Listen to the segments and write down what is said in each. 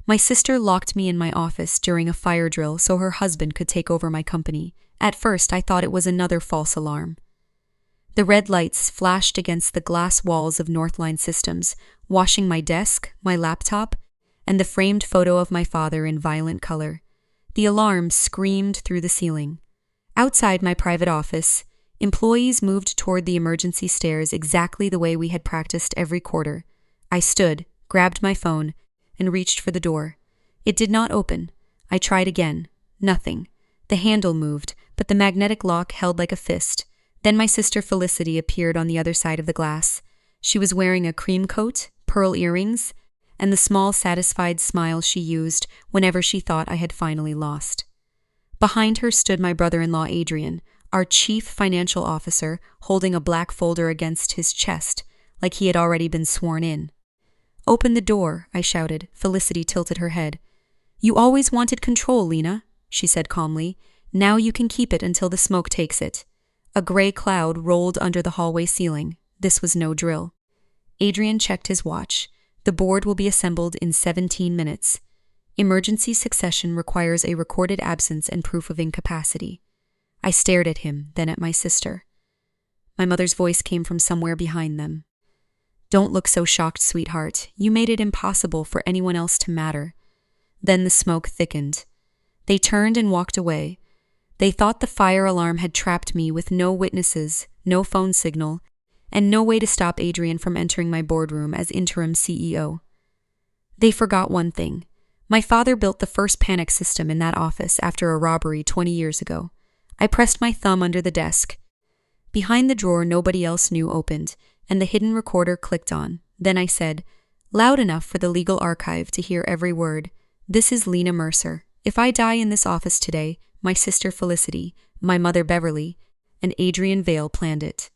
My sister locked me in my office during a fire drill so her husband could take over my company. At first, I thought it was another false alarm. The red lights flashed against the glass walls of Northline Systems, washing my desk, my laptop, and the framed photo of my father in violent color. The alarm screamed through the ceiling. Outside my private office, employees moved toward the emergency stairs exactly the way we had practiced every quarter. I stood, grabbed my phone, and reached for the door. It did not open. I tried again. Nothing. The handle moved, but the magnetic lock held like a fist. Then my sister Felicity appeared on the other side of the glass. She was wearing a cream coat, pearl earrings, and the small, satisfied smile she used whenever she thought I had finally lost. Behind her stood my brother-in-law Adrian, our chief financial officer, holding a black folder against his chest, like he had already been sworn in. "Open the door," I shouted. Felicity tilted her head. "You always wanted control, Lena," she said calmly. "Now you can keep it until the smoke takes it." A gray cloud rolled under the hallway ceiling. This was no drill. Adrian checked his watch. "The board will be assembled in 17 minutes. Emergency succession requires a recorded absence and proof of incapacity." I stared at him, then at my sister. My mother's voice came from somewhere behind them. "Don't look so shocked, sweetheart. You made it impossible for anyone else to matter." Then the smoke thickened. They turned and walked away. They thought the fire alarm had trapped me with no witnesses, no phone signal, and no way to stop Adrian from entering my boardroom as interim CEO. They forgot one thing. My father built the first panic system in that office after a robbery 20 years ago. I pressed my thumb under the desk. Behind the drawer nobody else knew opened, and the hidden recorder clicked on. Then I said, loud enough for the legal archive to hear every word, "This is Lena Mercer. If I die in this office today, my sister Felicity, my mother Beverly, and Adrian Vale planned it.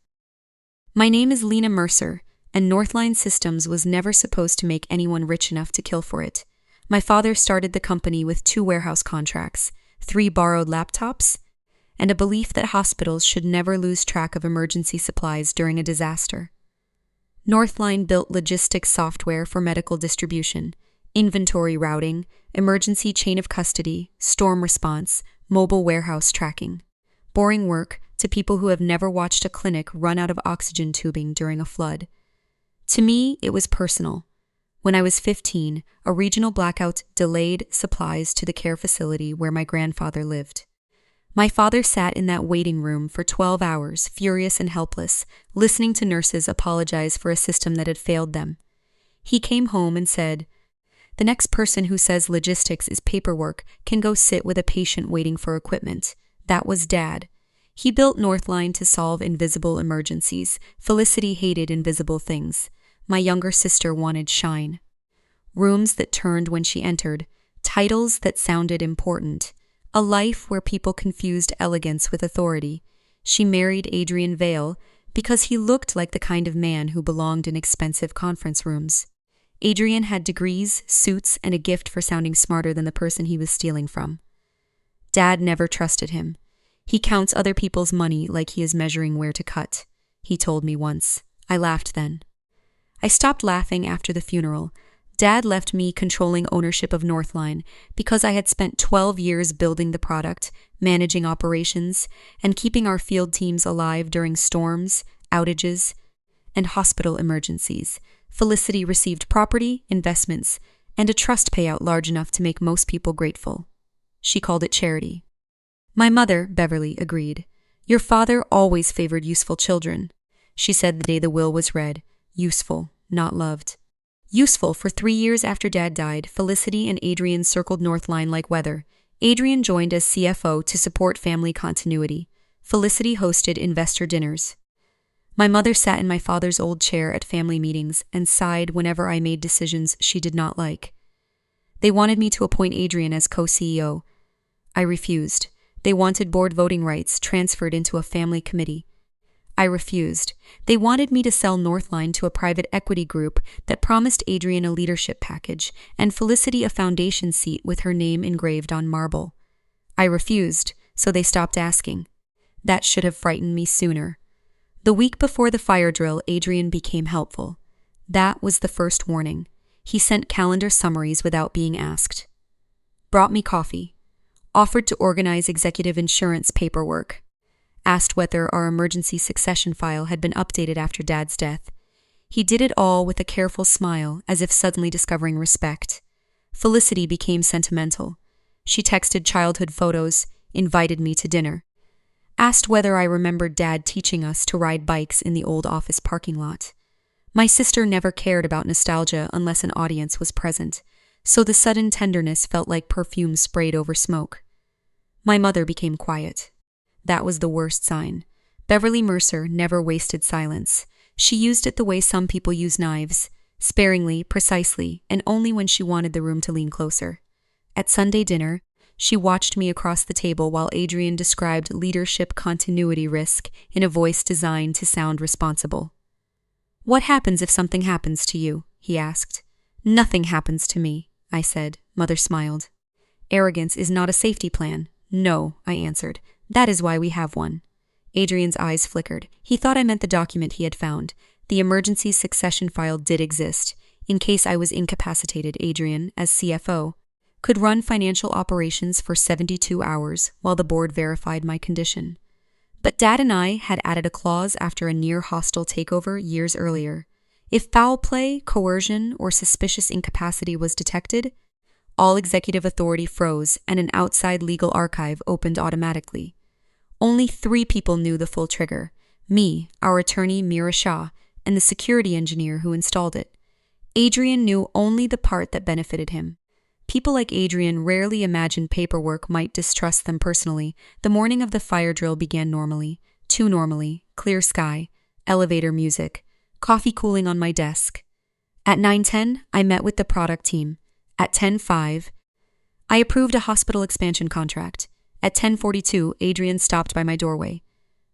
My name is Lena Mercer, and Northline Systems was never supposed to make anyone rich enough to kill for it. My father started the company with 2 warehouse contracts, 3 borrowed laptops, and a belief that hospitals should never lose track of emergency supplies during a disaster. Northline built logistics software for medical distribution, inventory routing, emergency chain of custody, storm response, mobile warehouse tracking. Boring work to people who have never watched a clinic run out of oxygen tubing during a flood. To me, it was personal. When I was 15, a regional blackout delayed supplies to the care facility where my grandfather lived. My father sat in that waiting room for 12 hours, furious and helpless, listening to nurses apologize for a system that had failed them. He came home and said, "The next person who says logistics is paperwork can go sit with a patient waiting for equipment." That was Dad. He built Northline to solve invisible emergencies. Felicity hated invisible things. My younger sister wanted shine. Rooms that turned when she entered, titles that sounded important, a life where people confused elegance with authority. She married Adrian Vale because he looked like the kind of man who belonged in expensive conference rooms. Adrian had degrees, suits, and a gift for sounding smarter than the person he was stealing from. Dad never trusted him. "He counts other people's money like he is measuring where to cut," he told me once. I laughed then. I stopped laughing after the funeral. Dad left me controlling ownership of Northline because I had spent 12 years building the product, managing operations, and keeping our field teams alive during storms, outages, and hospital emergencies. Felicity received property, investments, and a trust payout large enough to make most people grateful. She called it charity. My mother, Beverly, agreed. "Your father always favored useful children," she said the day the will was read. Useful, not loved. Useful for 3 years after Dad died, Felicity and Adrian circled Northline like weather. Adrian joined as CFO to support family continuity. Felicity hosted investor dinners. My mother sat in my father's old chair at family meetings and sighed whenever I made decisions she did not like. They wanted me to appoint Adrian as co-CEO. I refused. They wanted board voting rights transferred into a family committee. I refused. They wanted me to sell Northline to a private equity group that promised Adrian a leadership package and Felicity a foundation seat with her name engraved on marble. I refused, so they stopped asking. That should have frightened me sooner. The week before the fire drill, Adrian became helpful. That was the first warning. He sent calendar summaries without being asked. Brought me coffee. Offered to organize executive insurance paperwork. Asked whether our emergency succession file had been updated after Dad's death. He did it all with a careful smile, as if suddenly discovering respect. Felicity became sentimental. She texted childhood photos, invited me to dinner. Asked whether I remembered Dad teaching us to ride bikes in the old office parking lot. My sister never cared about nostalgia unless an audience was present, so the sudden tenderness felt like perfume sprayed over smoke. My mother became quiet. That was the worst sign. Beverly Mercer never wasted silence. She used it the way some people use knives, sparingly, precisely, and only when she wanted the room to lean closer. At Sunday dinner, she watched me across the table while Adrian described leadership continuity risk in a voice designed to sound responsible. "What happens if something happens to you?" he asked. "Nothing happens to me," I said. Mother smiled. "Arrogance is not a safety plan." "No," I answered. "That is why we have one." Adrian's eyes flickered. He thought I meant the document he had found. The emergency succession file did exist. In case I was incapacitated, Adrian, as CFO, could run financial operations for 72 hours while the board verified my condition. But Dad and I had added a clause after a near-hostile takeover years earlier. If foul play, coercion, or suspicious incapacity was detected, all executive authority froze and an outside legal archive opened automatically. Only 3 people knew the full trigger: me, our attorney Mira Shah, and the security engineer who installed it. Adrian knew only the part that benefited him. People like Adrian rarely imagined paperwork might distrust them personally. The morning of the fire drill began normally, too normally: clear sky, elevator music, coffee cooling on my desk. At 9:10, I met with the product team. At 10:05, I approved a hospital expansion contract. At 10:42, Adrian stopped by my doorway.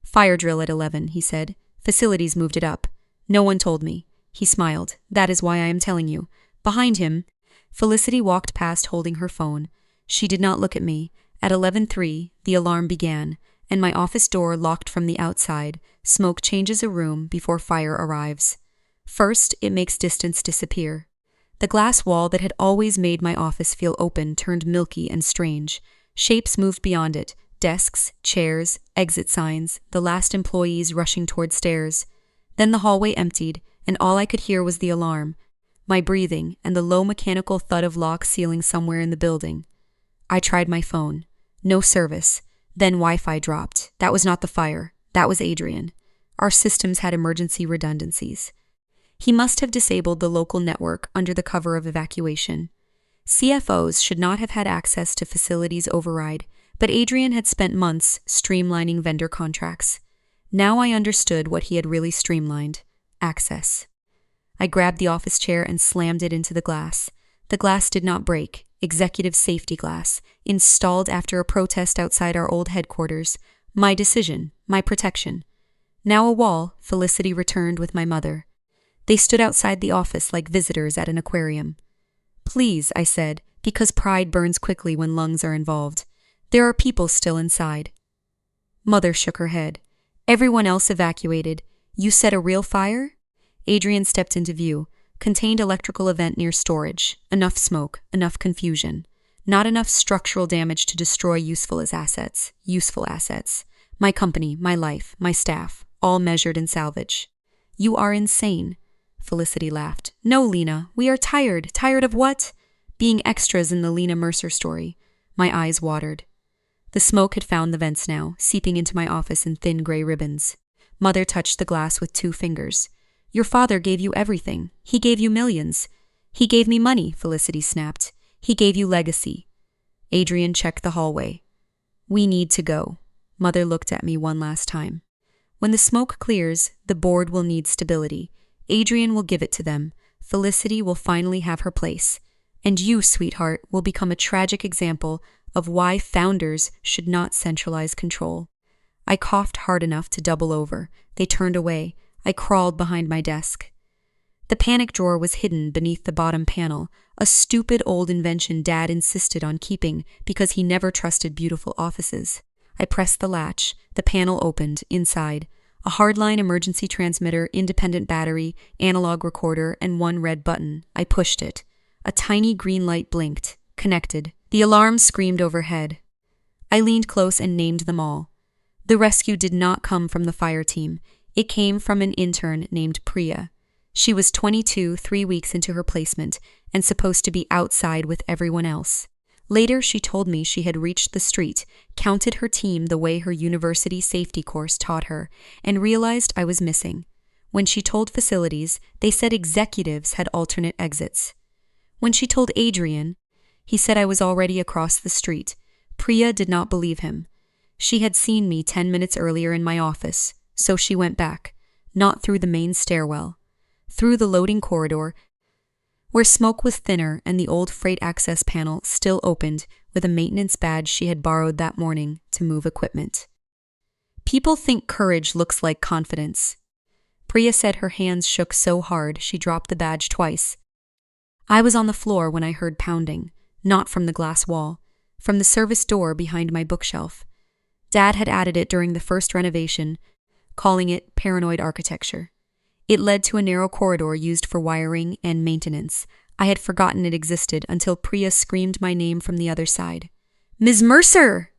"Fire drill at 11, he said. "Facilities moved it up." "No one told me." He smiled. "That is why I am telling you." Behind him, Felicity walked past holding her phone. She did not look at me. At 11:03, the alarm began, and my office door locked from the outside. Smoke changes a room before fire arrives. First, it makes distance disappear. The glass wall that had always made my office feel open turned milky and strange. Shapes moved beyond it: desks, chairs, exit signs, the last employees rushing toward stairs. Then the hallway emptied, and all I could hear was the alarm, my breathing, and the low mechanical thud of locks sealing somewhere in the building. I tried my phone. No service. Then Wi-Fi dropped. That was not the fire. That was Adrian. Our systems had emergency redundancies. He must have disabled the local network under the cover of evacuation. CFOs should not have had access to facilities override, but Adrian had spent months streamlining vendor contracts. Now I understood what he had really streamlined: access. I grabbed the office chair and slammed it into the glass. The glass did not break. Executive safety glass, installed after a protest outside our old headquarters. My decision, my protection. Now a wall, Felicity returned with my mother. They stood outside the office like visitors at an aquarium. "Please," I said, because pride burns quickly when lungs are involved. "There are people still inside." Mother shook her head. "Everyone else evacuated. You said a real fire?" Adrian stepped into view. Contained electrical event near storage. Enough smoke, enough confusion. Not enough structural damage to destroy useful assets. Useful assets. My company, my life, my staff, all measured in salvage. "You are insane." Felicity laughed. "No, Lena, we are tired. Tired of what?" "Being extras in the Lena Mercer story." My eyes watered. The smoke had found the vents now, seeping into my office in thin gray ribbons. Mother touched the glass with 2 fingers. "Your father gave you everything. He gave you millions." "He gave me money," Felicity snapped. "He gave you legacy." Adrian checked the hallway. "We need to go." Mother looked at me one last time. "When the smoke clears, the board will need stability. Adrian will give it to them. Felicity will finally have her place. And you, sweetheart, will become a tragic example of why founders should not centralize control." I coughed hard enough to double over. They turned away. I crawled behind my desk. The panic drawer was hidden beneath the bottom panel, a stupid old invention Dad insisted on keeping because he never trusted beautiful offices. I pressed the latch. The panel opened. Inside, A hardline emergency transmitter, independent battery, analog recorder, and one red button. I pushed it. A tiny green light blinked. Connected. The alarm screamed overhead. I leaned close and named them all. The rescue did not come from the fire team. It came from an intern named Priya. She was 22, 3 weeks into her placement, and supposed to be outside with everyone else. Later, she told me she had reached the street, counted her team the way her university safety course taught her, and realized I was missing. When she told facilities, they said executives had alternate exits. When she told Adrian, he said I was already across the street. Priya did not believe him. She had seen me 10 minutes earlier in my office, so she went back, not through the main stairwell, through the loading corridor, where smoke was thinner and the old freight access panel still opened with a maintenance badge she had borrowed that morning to move equipment. People think courage looks like confidence. Priya said her hands shook so hard she dropped the badge twice. I was on the floor when I heard pounding, not from the glass wall, from the service door behind my bookshelf. Dad had added it during the first renovation, calling it paranoid architecture. It led to a narrow corridor used for wiring and maintenance. I had forgotten it existed until Priya screamed my name from the other side. "Ms. Mercer!"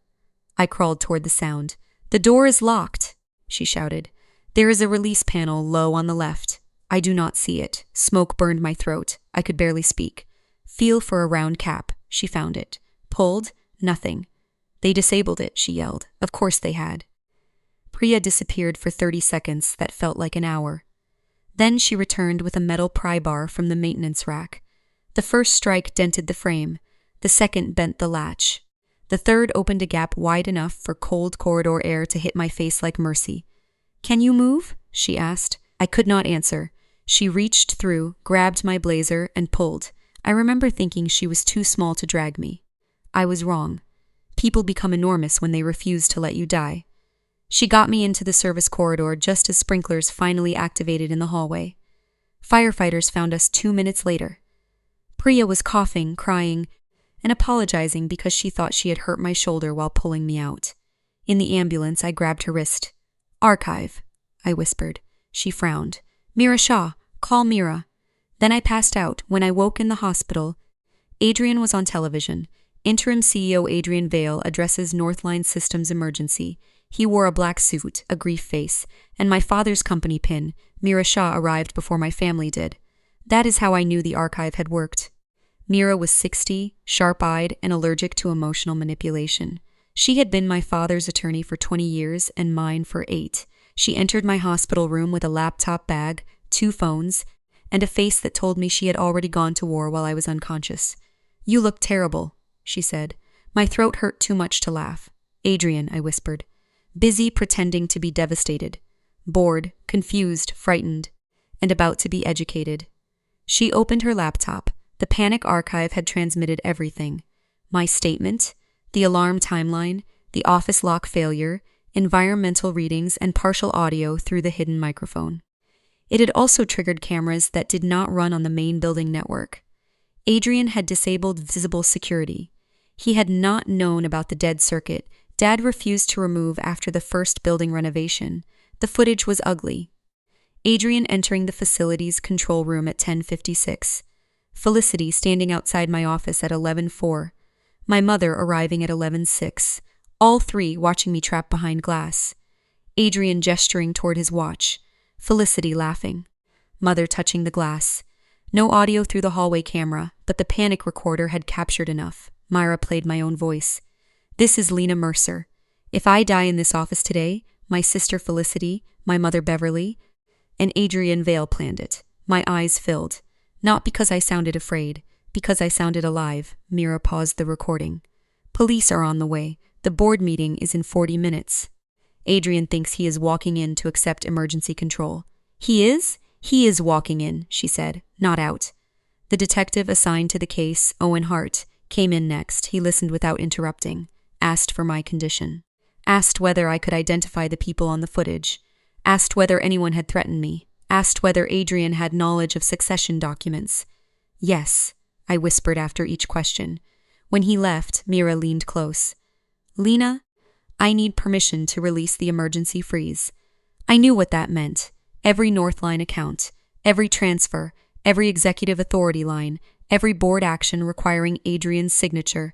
I crawled toward the sound. "The door is locked," she shouted. "There is a release panel low on the left. I do not see it. Smoke burned my throat. I could barely speak. Feel for a round cap." She found it. Pulled. Nothing. "They disabled it," she yelled. Of course they had. Priya disappeared for 30 seconds that felt like an hour. Then she returned with a metal pry bar from the maintenance rack. The first strike dented the frame. The second bent the latch. The third opened a gap wide enough for cold corridor air to hit my face like mercy. "Can you move?" she asked. I could not answer. She reached through, grabbed my blazer, and pulled. I remember thinking she was too small to drag me. I was wrong. People become enormous when they refuse to let you die. She got me into the service corridor just as sprinklers finally activated in the hallway. Firefighters found us 2 minutes later. Priya was coughing, crying, and apologizing because she thought she had hurt my shoulder while pulling me out. In the ambulance, I grabbed her wrist. "Archive," I whispered. She frowned. "Mira Shah, call Mira." Then I passed out. When I woke in the hospital, Adrian was on television. Interim CEO Adrian Vale addresses Northline Systems emergency. He wore a black suit, a grief face, and my father's company pin. Mira Shah arrived before my family did. That is how I knew the archive had worked. Mira was 60, sharp-eyed, and allergic to emotional manipulation. She had been my father's attorney for 20 years and mine for 8. She entered my hospital room with a laptop bag, 2 phones, and a face that told me she had already gone to war while I was unconscious. "You look terrible," she said. My throat hurt too much to laugh. "Adrian," I whispered. Busy pretending to be devastated, bored, confused, frightened, and about to be educated. She opened her laptop. The panic archive had transmitted everything. My statement, the alarm timeline, the office lock failure, environmental readings, and partial audio through the hidden microphone. It had also triggered cameras that did not run on the main building network. Adrian had disabled visible security. He had not known about the dead circuit Dad refused to remove after the first building renovation. The footage was ugly. Adrian entering the facility's control room at 10:56. Felicity standing outside my office at 11:04. My mother arriving at 11:06. All 3 watching me trapped behind glass. Adrian gesturing toward his watch. Felicity laughing. Mother touching the glass. No audio through the hallway camera, but the panic recorder had captured enough. Myra played my own voice. "This is Lena Mercer. If I die in this office today, my sister Felicity, my mother Beverly, and Adrian Vale planned it." My eyes filled. Not because I sounded afraid, because I sounded alive. Mira paused the recording. "Police are on the way. The board meeting is in 40 minutes. Adrian thinks he is walking in to accept emergency control." "He is? He is walking in," she said, "not out." The detective assigned to the case, Owen Hart, came in next. He listened without interrupting. Asked for my condition. Asked whether I could identify the people on the footage. Asked whether anyone had threatened me. Asked whether Adrian had knowledge of succession documents. "Yes," I whispered after each question. When he left, Mira leaned close. "Lena, I need permission to release the emergency freeze. I knew what that meant. Every Northline account, every transfer, every executive authority line, every board action requiring Adrian's signature.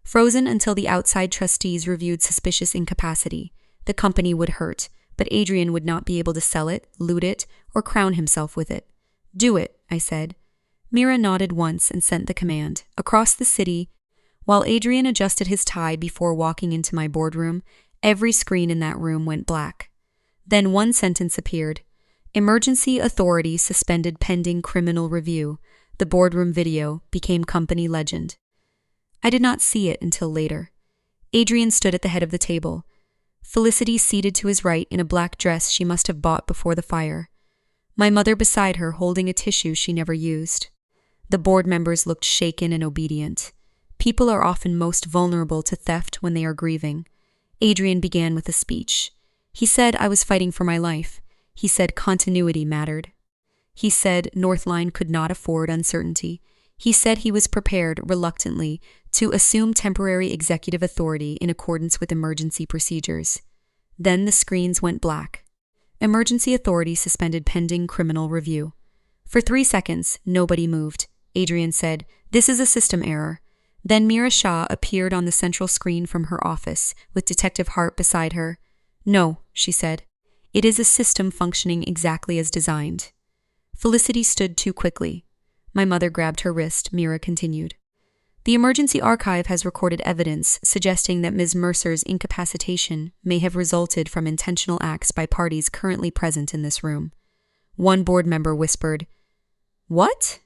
Frozen until the outside trustees reviewed suspicious incapacity. The company would hurt, but Adrian would not be able to sell it, loot it, or crown himself with it. Do it, I said. Mira nodded once and sent the command. Across the city, while Adrian adjusted his tie before walking into my boardroom, every screen in that room went black. Then one sentence appeared. Emergency authority suspended pending criminal review. The boardroom video became company legend. I did not see it until later. Adrian stood at the head of the table. Felicity seated to his right in a black dress she must have bought before the fire. My mother beside her holding a tissue she never used. The board members looked shaken and obedient. People are often most vulnerable to theft when they are grieving. Adrian began with a speech. He said I was fighting for my life. He said continuity mattered. He said Northline could not afford uncertainty. He said he was prepared, reluctantly, to assume temporary executive authority in accordance with emergency procedures. Then the screens went black. Emergency authority suspended pending criminal review. For 3 seconds, nobody moved. Adrian said, "This is a system error." Then Mira Shah appeared on the central screen from her office, with Detective Hart beside her. "No," she said. "It is a system functioning exactly as designed." Felicity stood too quickly. My mother grabbed her wrist. Mira continued. "The emergency archive has recorded evidence suggesting that Ms. Mercer's incapacitation may have resulted from intentional acts by parties currently present in this room." One board member whispered, "What?"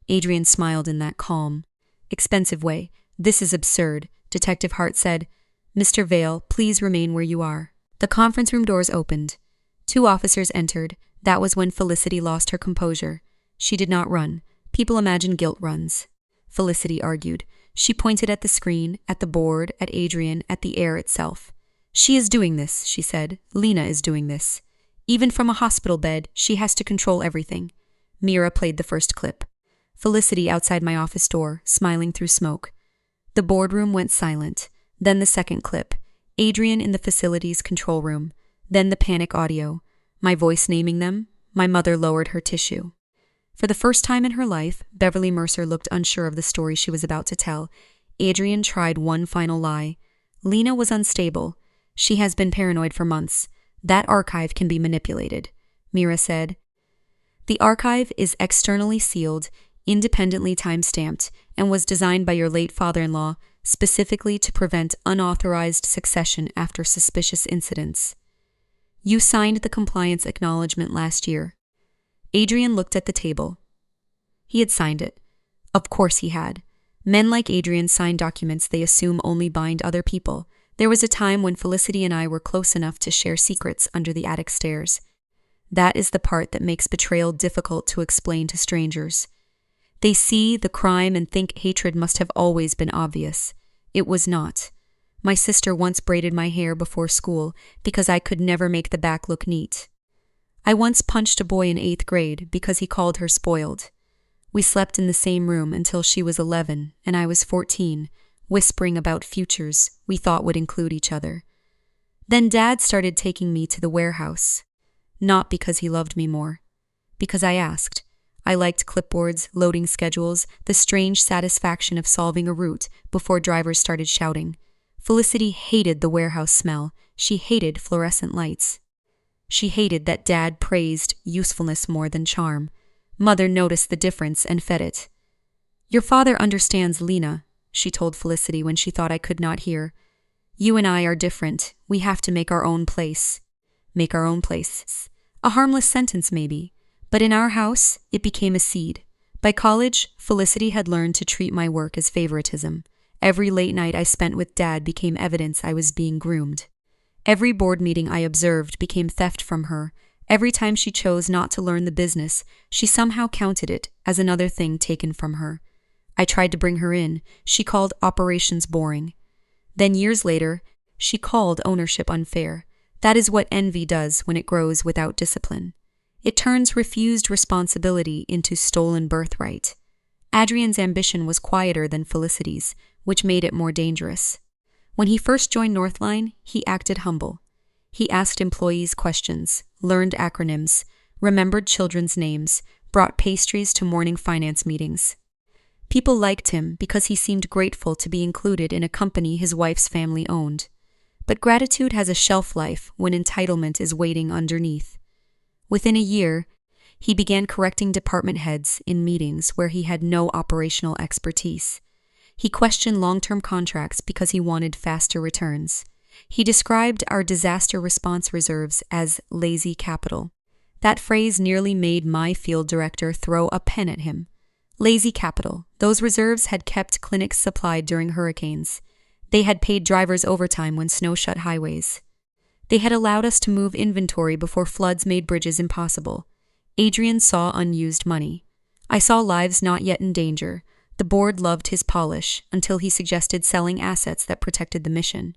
Adrian smiled in that calm, expensive way. "This is absurd," Detective Hart said. "Mr. Vale, please remain where you are." The conference room doors opened. 2 officers entered. That was when Felicity lost her composure. She did not run. People imagine guilt runs. Felicity argued. She pointed at the screen, at the board, at Adrian, at the air itself. "She is doing this," she said. "Lena is doing this. Even from a hospital bed, she has to control everything." Mira played the first clip. Felicity outside my office door, smiling through smoke. The boardroom went silent. Then the second clip. Adrian in the facility's control room. Then the panic audio. My voice naming them. My mother lowered her tissue. For the first time in her life, Beverly Mercer looked unsure of the story she was about to tell. Adrian tried one final lie. "Lena was unstable. She has been paranoid for months. That archive can be manipulated," Mira said. "The archive is externally sealed, independently time-stamped, and was designed by your late father-in-law specifically to prevent unauthorized succession after suspicious incidents. You signed the compliance acknowledgement last year." Adrian looked at the table. He had signed it. Of course he had. Men like Adrian sign documents they assume only bind other people. There was a time when Felicity and I were close enough to share secrets under the attic stairs. That is the part that makes betrayal difficult to explain to strangers. They see the crime and think hatred must have always been obvious. It was not. My sister once braided my hair before school because I could never make the back look neat. I once punched a boy in 8th grade because he called her spoiled. We slept in the same room until she was 11 and I was 14, whispering about futures we thought would include each other. Then Dad started taking me to the warehouse. Not because he loved me more. Because I asked. I liked clipboards, loading schedules, the strange satisfaction of solving a route before drivers started shouting. Felicity hated the warehouse smell. She hated fluorescent lights. She hated that Dad praised usefulness more than charm. Mother noticed the difference and fed it. "Your father understands Lena," she told Felicity when she thought I could not hear. "You and I are different. We have to make our own place." Make our own place. A harmless sentence, maybe. But in our house, it became a seed. By college, Felicity had learned to treat my work as favoritism. Every late night I spent with Dad became evidence I was being groomed. Every board meeting I observed became theft from her. Every time she chose not to learn the business, she somehow counted it as another thing taken from her. I tried to bring her in. She called operations boring. Then years later, she called ownership unfair. That is what envy does when it grows without discipline. It turns refused responsibility into stolen birthright. Adrian's ambition was quieter than Felicity's, which made it more dangerous. When he first joined Northline, he acted humble. He asked employees questions, learned acronyms, remembered children's names, brought pastries to morning finance meetings. People liked him because he seemed grateful to be included in a company his wife's family owned. But gratitude has a shelf life when entitlement is waiting underneath. Within a year, he began correcting department heads in meetings where he had no operational expertise. He questioned long-term contracts because he wanted faster returns. He described our disaster response reserves as lazy capital. That phrase nearly made my field director throw a pen at him. Lazy capital. Those reserves had kept clinics supplied during hurricanes. They had paid drivers overtime when snow shut highways. They had allowed us to move inventory before floods made bridges impossible. Adrian saw unused money. I saw lives not yet in danger. The board loved his polish until he suggested selling assets that protected the mission.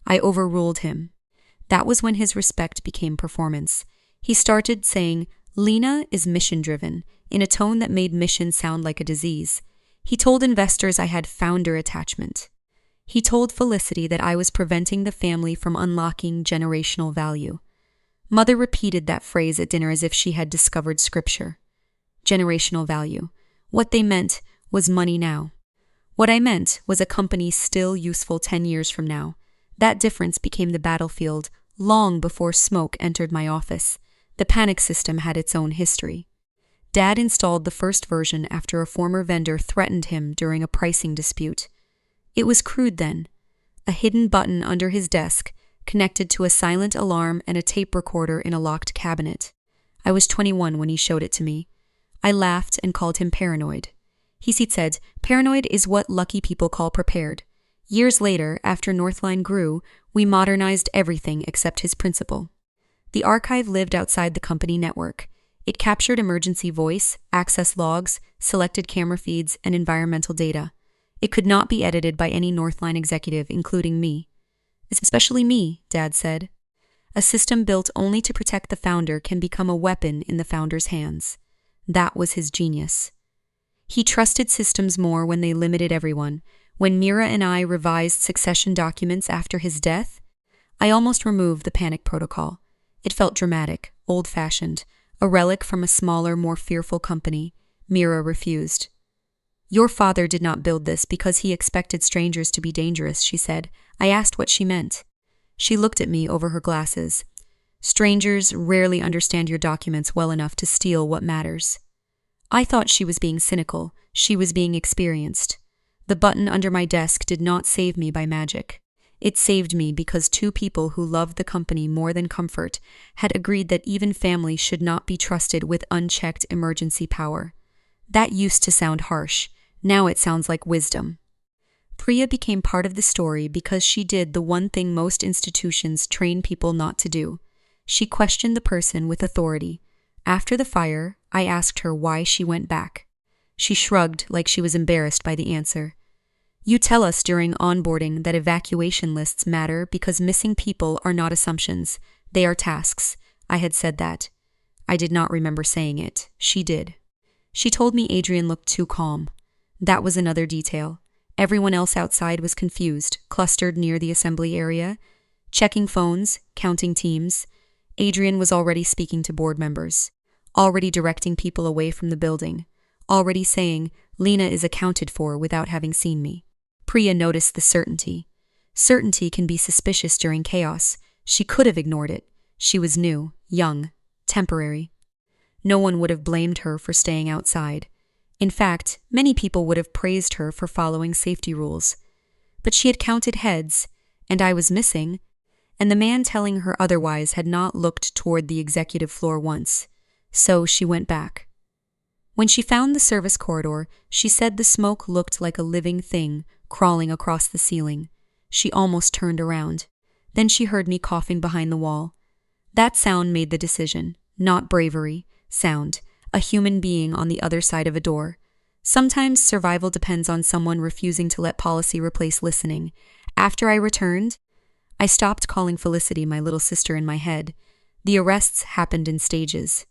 I overruled him. That was when his respect became performance. He started saying, "Lena is mission-driven," in a tone that made mission sound like a disease. He told investors I had founder attachment. He told Felicity that I was preventing the family from unlocking generational value. Mother repeated that phrase at dinner as if she had discovered scripture. Generational value. What they meant was money now. What I meant was a company still useful 10 years from now. That difference became the battlefield long before smoke entered my office. The panic system had its own history. Dad installed the first version after a former vendor threatened him during a pricing dispute. It was crude then. A hidden button under his desk, connected to a silent alarm and a tape recorder in a locked cabinet. I was 21 when he showed it to me. I laughed and called him paranoid. He said, "Paranoid is what lucky people call prepared." Years later, after Northline grew, we modernized everything except his principal. The archive lived outside the company network. It captured emergency voice, access logs, selected camera feeds, and environmental data. It could not be edited by any Northline executive, including me. "Especially me," Dad said. A system built only to protect the founder can become a weapon in the founder's hands. That was his genius. He trusted systems more when they limited everyone. When Mira and I revised succession documents after his death, I almost removed the panic protocol. It felt dramatic, old-fashioned, a relic from a smaller, more fearful company. Mira refused. "Your father did not build this because he expected strangers to be dangerous," she said. I asked what she meant. She looked at me over her glasses. "Strangers rarely understand your documents well enough to steal what matters." I thought she was being cynical. She was being experienced. The button under my desk did not save me by magic. It saved me because two people who loved the company more than comfort had agreed that even family should not be trusted with unchecked emergency power. That used to sound harsh. Now it sounds like wisdom. Priya became part of the story because she did the one thing most institutions train people not to do. She questioned the person with authority. After the fire, I asked her why she went back. She shrugged like she was embarrassed by the answer. "You tell us during onboarding that evacuation lists matter because missing people are not assumptions. They are tasks." I had said that. I did not remember saying it. She did. She told me Adrian looked too calm. That was another detail. Everyone else outside was confused, clustered near the assembly area, checking phones, counting teams. Adrian was already speaking to board members, already directing people away from the building, already saying, "Lena is accounted for," without having seen me. Priya noticed the certainty. Certainty can be suspicious during chaos. She could have ignored it. She was new, young, temporary. No one would have blamed her for staying outside. In fact, many people would have praised her for following safety rules. But she had counted heads, and I was missing, and the man telling her otherwise had not looked toward the executive floor once. So she went back. When she found the service corridor, she said the smoke looked like a living thing crawling across the ceiling. She almost turned around. Then she heard me coughing behind the wall. That sound made the decision, not bravery, sound, a human being on the other side of a door. Sometimes survival depends on someone refusing to let policy replace listening. After I returned, I stopped calling Felicity my little sister in my head. The arrests happened in stages.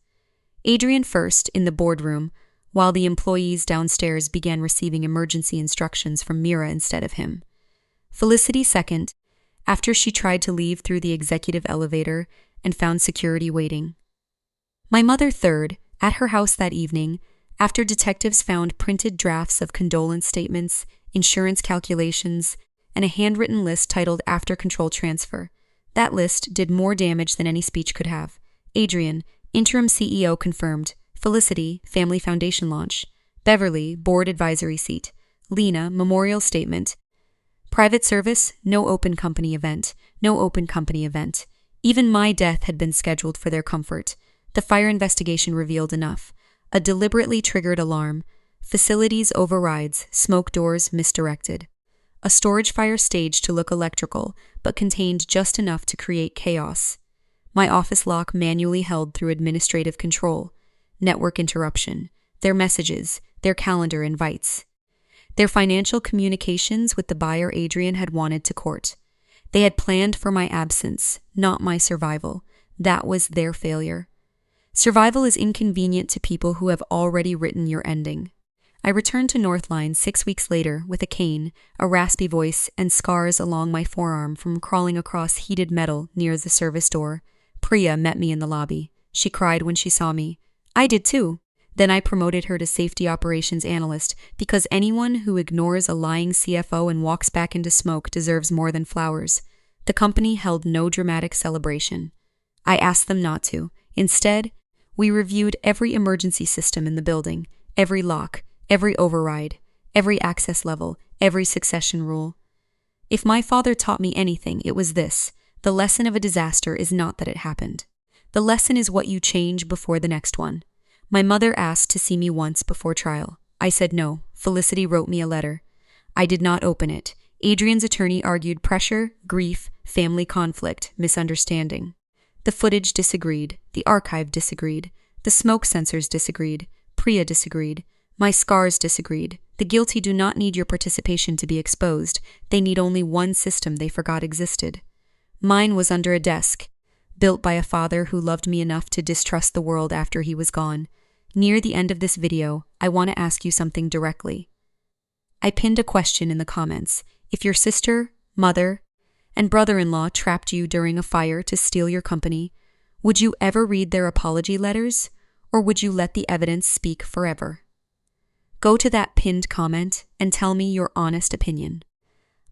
Adrian first, in the boardroom, while the employees downstairs began receiving emergency instructions from Mira instead of him. Felicity second, after she tried to leave through the executive elevator and found security waiting. My mother third, at her house that evening, after detectives found printed drafts of condolence statements, insurance calculations, and a handwritten list titled After Control Transfer. That list did more damage than any speech could have. Adrian, interim CEO confirmed. Felicity, Family Foundation launch. Beverly, board advisory seat. Lena, memorial statement. Private service, no open company event. No open company event. Even my death had been scheduled for their comfort. The fire investigation revealed enough. A deliberately triggered alarm. Facilities overrides, smoke doors misdirected. A storage fire staged to look electrical, but contained just enough to create chaos. My office lock manually held through administrative control. Network interruption. Their messages, their calendar invites. Their financial communications with the buyer Adrian had wanted to court. They had planned for my absence, not my survival. That was their failure. Survival is inconvenient to people who have already written your ending. I returned to Northline 6 weeks later with a cane, a raspy voice, and scars along my forearm from crawling across heated metal near the service door. Priya met me in the lobby. She cried when she saw me. I did too. Then I promoted her to safety operations analyst because anyone who ignores a lying CFO and walks back into smoke deserves more than flowers. The company held no dramatic celebration. I asked them not to. Instead, we reviewed every emergency system in the building, every lock, every override, every access level, every succession rule. If my father taught me anything, it was this: the lesson of a disaster is not that it happened. The lesson is what you change before the next one. My mother asked to see me once before trial. I said no. Felicity wrote me a letter. I did not open it. Adrian's attorney argued pressure, grief, family conflict, misunderstanding. The footage disagreed. The archive disagreed. The smoke sensors disagreed. Priya disagreed. My scars disagreed. The guilty do not need your participation to be exposed. They need only one system they forgot existed. Mine was under a desk, built by a father who loved me enough to distrust the world after he was gone. Near the end of this video, I want to ask you something directly. I pinned a question in the comments. If your sister, mother, and brother-in-law trapped you during a fire to steal your company, would you ever read their apology letters, or would you let the evidence speak forever? Go to that pinned comment and tell me your honest opinion.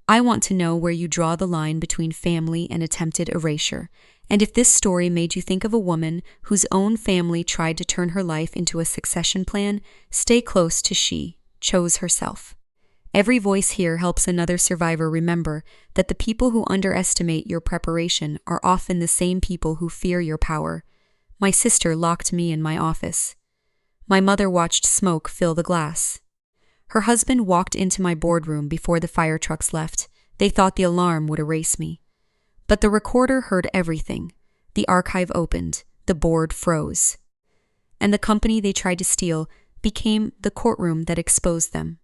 I want to know where you draw the line between family and attempted erasure, and if this story made you think of a woman whose own family tried to turn her life into a succession plan. Stay close to she chose herself. Every voice here helps another survivor remember that the people who underestimate your preparation are often the same people who fear your power. My sister locked me in my office. My mother watched smoke fill the glass. Her husband walked into my boardroom before the fire trucks left. They thought the alarm would erase me. But the recorder heard everything. The archive opened. The board froze. And the company they tried to steal became the courtroom that exposed them.